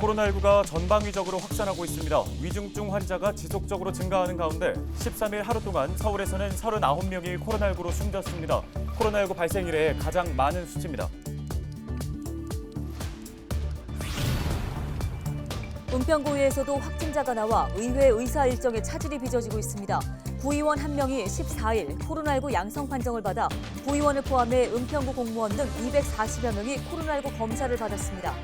코로나19가 전방위적으로 확산하고 있습니다. 위중증 환자가 지속적으로 증가하는 가운데 13일 하루 동안 서울에서는 39명이 코로나19로 숨졌습니다. 코로나19 발생 이래 가장 많은 수치입니다. 은평구의회에서도 확진자가 나와 의회 의사 일정에 차질이 빚어지고 있습니다. 구의원 한 명이 14일 코로나19 양성 판정을 받아 구의원을 포함해 은평구 공무원 등 240여 명이 코로나19 검사를 받았습니다.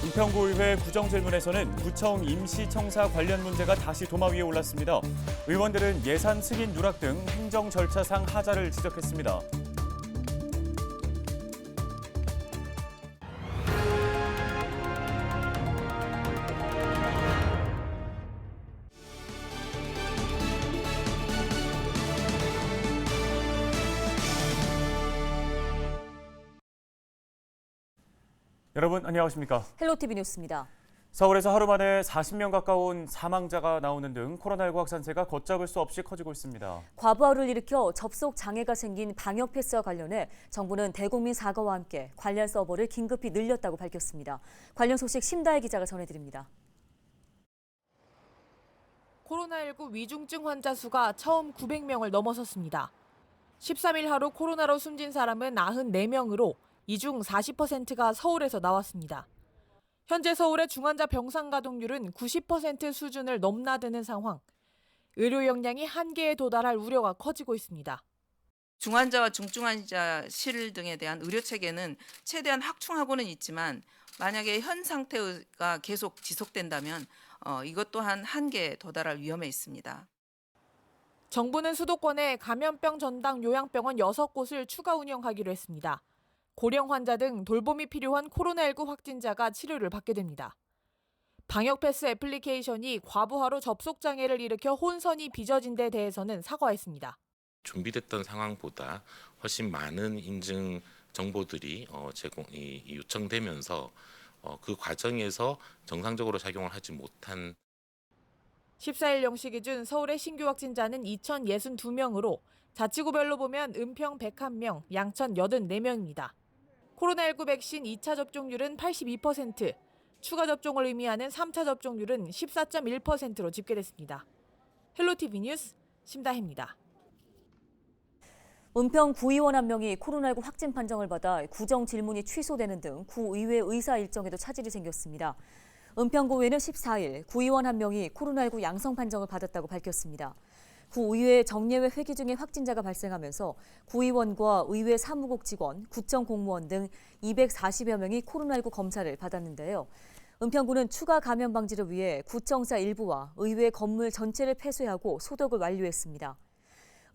은평구의회 구정질문에서는 구청 임시청사 관련 문제가 다시 도마 위에 올랐습니다. 의원들은 예산 승인 누락 등 행정 절차상 하자를 지적했습니다. 여러분 안녕하십니까? 헬로티비 뉴스입니다. 서울에서 하루 만에 40명 가까운 사망자가 나오는 등 코로나19 확산세가 걷잡을 수 없이 커지고 있습니다. 과부하를 일으켜 접속 장애가 생긴 방역 패스와 관련해 정부는 대국민 사과와 함께 관련 서버를 긴급히 늘렸다고 밝혔습니다. 관련 소식 심다혜 기자가 전해드립니다. 코로나19 위중증 환자 수가 처음 900명을 넘어섰습니다. 13일 하루 코로나로 숨진 사람은 94명으로 이 중 40%가 서울에서 나왔습니다. 현재 서울의 중환자 병상 가동률은 90% 수준을 넘나드는 상황. 의료 역량이 한계에 도달할 우려가 커지고 있습니다. 중환자와 중증환자실 등에 대한 의료 체계는 최대한 확충하고는 있지만 만약에 현 상태가 계속 지속된다면 이것 또한 한계에 도달할 위험에 있습니다. 정부는 수도권에 감염병 전담 요양병원 6곳을 추가 운영하기로 했습니다. 고령 환자 등 돌봄이 필요한 코로나19 확진자가 치료를 받게 됩니다. 방역패스 애플리케이션이 과부하로 접속장애를 일으켜 혼선이 빚어진 데 대해서는 사과했습니다. 준비됐던 상황보다 훨씬 많은 인증 정보들이 요청되면서 그 과정에서 정상적으로 작용을 하지 못한 14일 0시 기준 서울의 신규 확진자는 2,062명으로 자치구별로 보면 은평 101명, 양천 84명입니다. 코로나19 백신 2차 접종률은 82%, 추가 접종을 의미하는 3차 접종률은 14.1%로 집계됐습니다. 헬로티비 뉴스 심다혜입니다. 은평 구의원 한 명이 코로나19 확진 판정을 받아 구정 질문이 취소되는 등 구의회 의사 일정에도 차질이 생겼습니다. 은평구의회는 14일 구의원 한 명이 코로나19 양성 판정을 받았다고 밝혔습니다. 구의회 정례회 회기 중에 확진자가 발생하면서 구의원과 의회 사무국 직원, 구청 공무원 등 240여 명이 코로나19 검사를 받았는데요. 은평구는 추가 감염 방지를 위해 구청사 일부와 의회 건물 전체를 폐쇄하고 소독을 완료했습니다.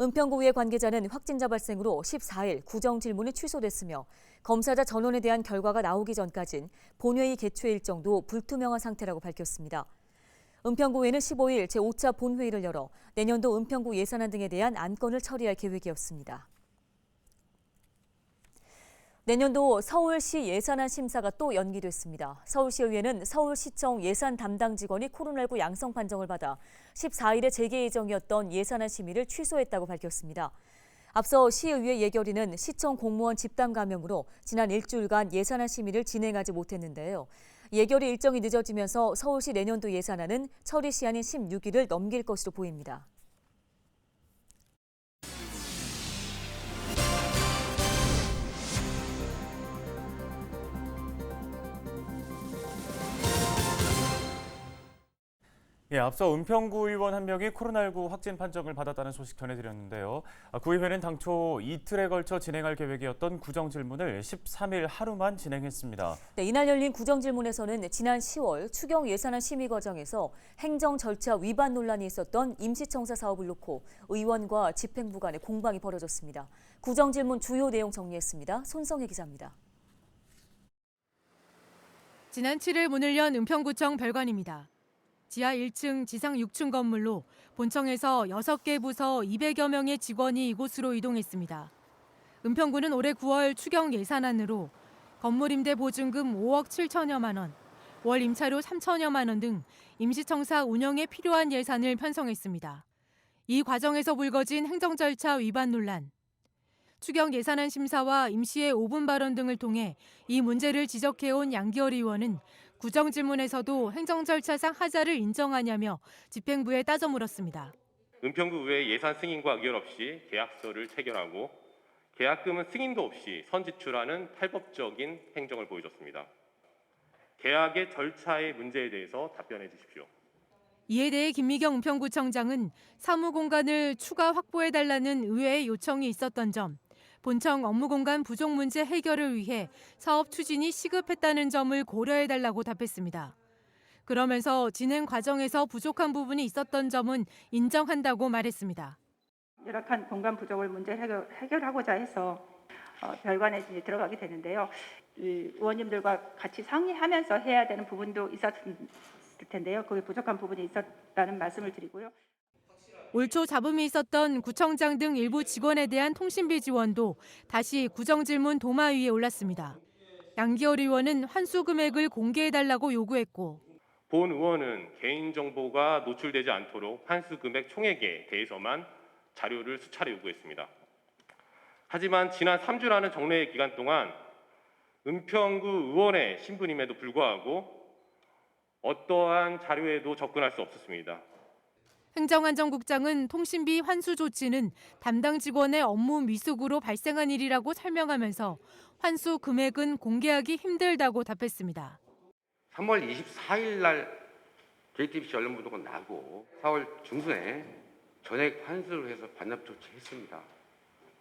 은평구의회 관계자는 확진자 발생으로 14일 구정 질문이 취소됐으며 검사자 전원에 대한 결과가 나오기 전까진 본회의 개최 일정도 불투명한 상태라고 밝혔습니다. 은평구의회는 15일 제5차 본회의를 열어 내년도 은평구 예산안 등에 대한 안건을 처리할 계획이었습니다. 내년도 서울시 예산안 심사가 또 연기됐습니다. 서울시의회는 서울시청 예산 담당 직원이 코로나19 양성 판정을 받아 14일에 재개 예정이었던 예산안 심의를 취소했다고 밝혔습니다. 앞서 시의회 예결위는 시청 공무원 집단 감염으로 지난 일주일간 예산안 심의를 진행하지 못했는데요. 예결위 일정이 늦어지면서 서울시 내년도 예산안은 처리 시한인 16일을 넘길 것으로 보입니다. 앞서 은평구 의원 한 명이 코로나19 확진 판정을 받았다는 소식 전해드렸는데요. 구의회는 당초 이틀에 걸쳐 진행할 계획이었던 구정질문을 13일 하루만 진행했습니다. 이날 열린 구정질문에서는 지난 10월 추경 예산안 심의 과정에서 행정 절차 위반 논란이 있었던 임시청사 사업을 놓고 의원과 집행부 간의 공방이 벌어졌습니다. 구정질문 주요 내용 정리했습니다. 손성혜 기자입니다. 지난 7일 문을 연 은평구청 별관입니다. 지하 1층, 지상 6층 건물로 본청에서 6개 부서 200여 명의 직원이 이곳으로 이동했습니다. 은평구는 올해 9월 추경 예산안으로 건물 임대 보증금 5억 7천여만 원, 월 임차료 3천여만 원 등 임시청사 운영에 필요한 예산을 편성했습니다. 이 과정에서 불거진 행정 절차 위반 논란. 추경 예산안 심사와 임시의 5분 발언 등을 통해 이 문제를 지적해온 양기열 의원은 구정질문에서도 행정 절차상 하자를 인정하냐며 집행부에 따져 물었습니다. 은평구 의회 예산 승인과 의결 없이 계약서를 체결하고 계약금은 승인도 없이 선지출하는 탈법적인 행정을 보여줬습니다. 계약의 절차의 문제에 대해서 답변해 주십시오. 이에 대해 김미경 은평구청장은 사무 공간을 추가 확보해달라는 의회의 요청이 있었던 점, 본청 업무 공간 부족 문제 해결을 위해 사업 추진이 시급했다는 점을 고려해달라고 답했습니다. 그러면서 진행 과정에서 부족한 부분이 있었던 점은 인정한다고 말했습니다. 열악한 공간 부족을 문제 해결하고자 해서 별관에 이제 들어가게 되는데요. 의원님들과 같이 상의하면서 해야 되는 부분도 있었을 텐데요. 거기 부족한 부분이 있었다는 말씀을 드리고요. 올 초 잡음이 있었던 구청장 등 일부 직원에 대한 통신비 지원도 다시 구정질문 도마 위에 올랐습니다. 양기열 의원은 환수 금액을 공개해달라고 요구했고, 본 의원은 개인정보가 노출되지 않도록 환수 금액 총액에 대해서만 자료를 수차례 요구했습니다. 하지만 지난 3주라는 정례의 기간 동안 은평구 의원의 신분임에도 불구하고 어떠한 자료에도 접근할 수 없었습니다. 행정안전국장은 통신비 환수 조치는 담당 직원의 업무 미숙으로 발생한 일이라고 설명하면서 환수 금액은 공개하기 힘들다고 답했습니다. 3월 24일 날 JTBC 언론 보도가 나고 4월 중순에 전액 환수를 해서 반납 조치했습니다.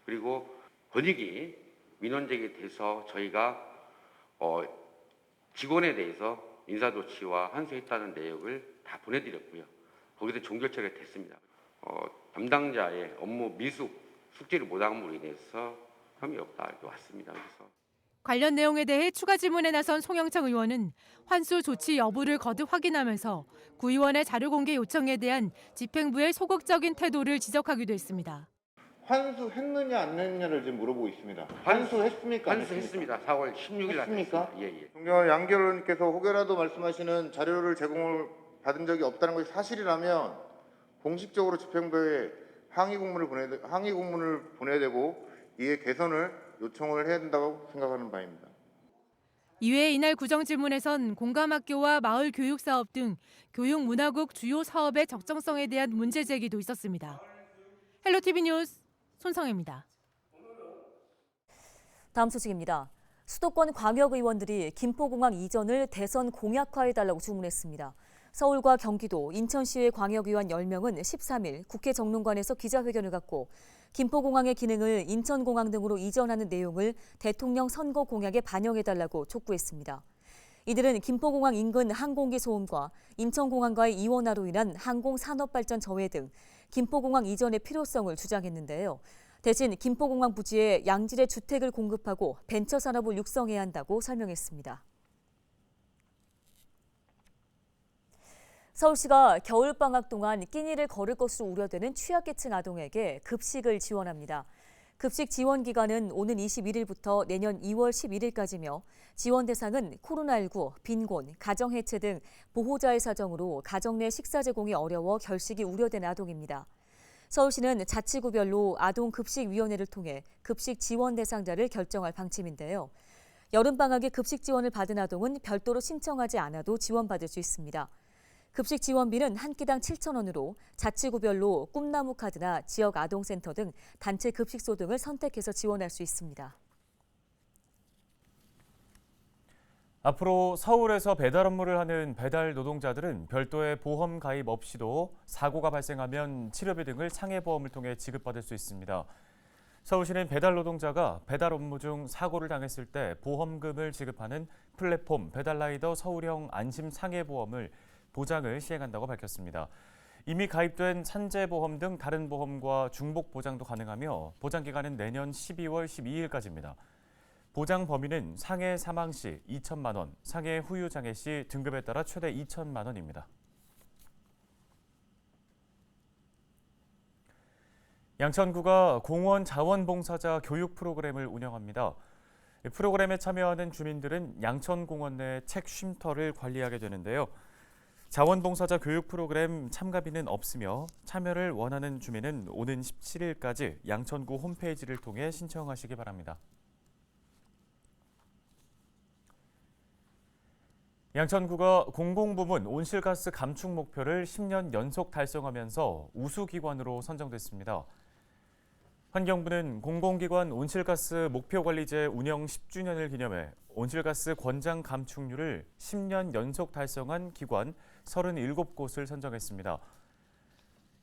그리고 권익위 민원제기에 대해서 저희가 직원에 대해서 인사조치와 환수했다는 내역을 다 보내드렸고요. 거기서 종결 처리가 됐습니다. 담당자의 업무 미숙, 숙지를 못함으로 인해서 혐의 없다 이렇게 왔습니다. 그래서 관련 내용에 대해 추가 질문에 나선 송영창 의원은 환수 조치 여부를 거듭 확인하면서 구 의원의 자료 공개 요청에 대한 집행부의 소극적인 태도를 지적하기도 했습니다. 환수했느냐 안 했느냐를 지금 물어보고 있습니다. 환수했습니까? 환수했습니다. 4월 16일 날 했습니까? 예. 존경하는 양기열 의원님께서 혹여라도 말씀하시는 자료를 제공을 받은 적이 없다는 것이 사실이라면 공식적으로 집행부에 항의 공문을 보내야 되고 이에 개선을 요청을 해야 된다고 생각하는 바입니다. 이외에 이날 구정질문에선 공감학교와 마을 교육사업 등 교육문화국 주요 사업의 적정성에 대한 문제 제기도 있었습니다. 헬로티비 뉴스 손성혜입니다. 다음 소식입니다. 수도권 광역의원들이 김포공항 이전을 대선 공약화해달라고 주문했습니다. 서울과 경기도, 인천시의 광역의원 10명은 13일 국회 정론관에서 기자회견을 갖고 김포공항의 기능을 인천공항 등으로 이전하는 내용을 대통령 선거 공약에 반영해달라고 촉구했습니다. 이들은 김포공항 인근 항공기 소음과 인천공항과의 이원화로 인한 항공산업발전 저해 등 김포공항 이전의 필요성을 주장했는데요. 대신 김포공항 부지에 양질의 주택을 공급하고 벤처산업을 육성해야 한다고 설명했습니다. 서울시가 겨울방학 동안 끼니를 거를 것으로 우려되는 취약계층 아동에게 급식을 지원합니다. 급식 지원 기간은 오는 21일부터 내년 2월 11일까지며 지원 대상은 코로나19, 빈곤, 가정해체 등 보호자의 사정으로 가정 내 식사 제공이 어려워 결식이 우려되는 아동입니다. 서울시는 자치구별로 아동급식위원회를 통해 급식 지원 대상자를 결정할 방침인데요. 여름방학에 급식 지원을 받은 아동은 별도로 신청하지 않아도 지원받을 수 있습니다. 급식 지원비는 한 끼당 7,000원으로 자치구별로 꿈나무 카드나 지역 아동센터 등 단체 급식소 등을 선택해서 지원할 수 있습니다. 앞으로 서울에서 배달 업무를 하는 배달 노동자들은 별도의 보험 가입 없이도 사고가 발생하면 치료비 등을 상해보험을 통해 지급받을 수 있습니다. 서울시는 배달 노동자가 배달 업무 중 사고를 당했을 때 보험금을 지급하는 플랫폼 배달라이더 서울형 안심상해보험을 보장을 시행한다고 밝혔습니다. 이미 가입된 산재보험 등 다른 보험과 중복 보장도 가능하며 보장 기간은 내년 12월 12일까지입니다. 보장 범위는 상해 사망 시 2천만 원, 상해 후유 장애 시 등급에 따라 최대 2천만 원입니다. 양천구가 공원 자원봉사자 교육 프로그램을 운영합니다. 프로그램에 참여하는 주민들은 양천공원 내 책 쉼터를 관리하게 되는데요. 자원봉사자 교육 프로그램 참가비는 없으며 참여를 원하는 주민은 오는 17일까지 양천구 홈페이지를 통해 신청하시기 바랍니다. 양천구가 공공부문 온실가스 감축 목표를 10년 연속 달성하면서 우수기관으로 선정됐습니다. 환경부는 공공기관 온실가스 목표관리제 운영 10주년을 기념해 온실가스 권장 감축률을 10년 연속 달성한 기관 37곳을 선정했습니다.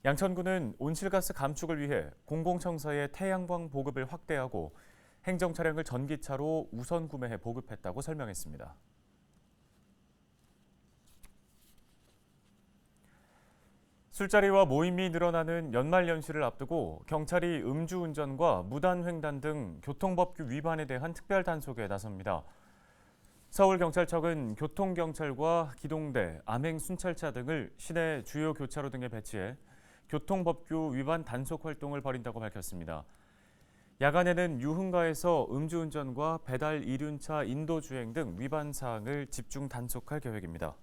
양천구는 온실가스 감축을 위해 공공청사의 태양광 보급을 확대하고 행정 차량을 전기차로 우선 구매해 보급했다고 설명했습니다. 술자리와 모임이 늘어나는 연말연시를 앞두고 경찰이 음주운전과 무단횡단 등 교통법규 위반에 대한 특별 단속에 나섭니다. 서울경찰청은 교통경찰과 기동대, 암행순찰차 등을 시내 주요 교차로 등에 배치해 교통법규 위반 단속 활동을 벌인다고 밝혔습니다. 야간에는 유흥가에서 음주운전과 배달 이륜차 인도주행 등 위반 사항을 집중 단속할 계획입니다.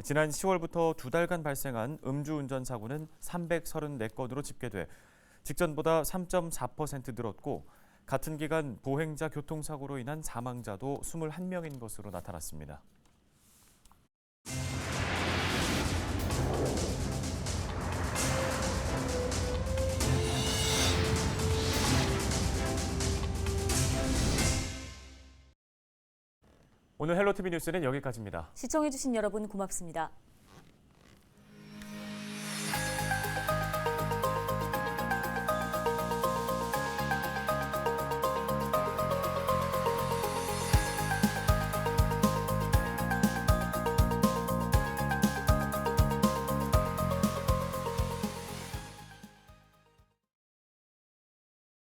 지난 10월부터 2달간 발생한 음주운전 사고는 334건으로 집계돼 직전보다 3.4% 늘었고 같은 기간 보행자 교통사고로 인한 사망자도 21명인 것으로 나타났습니다. 오늘 헬로티비 뉴스는 여기까지입니다. 시청해주신 여러분 고맙습니다.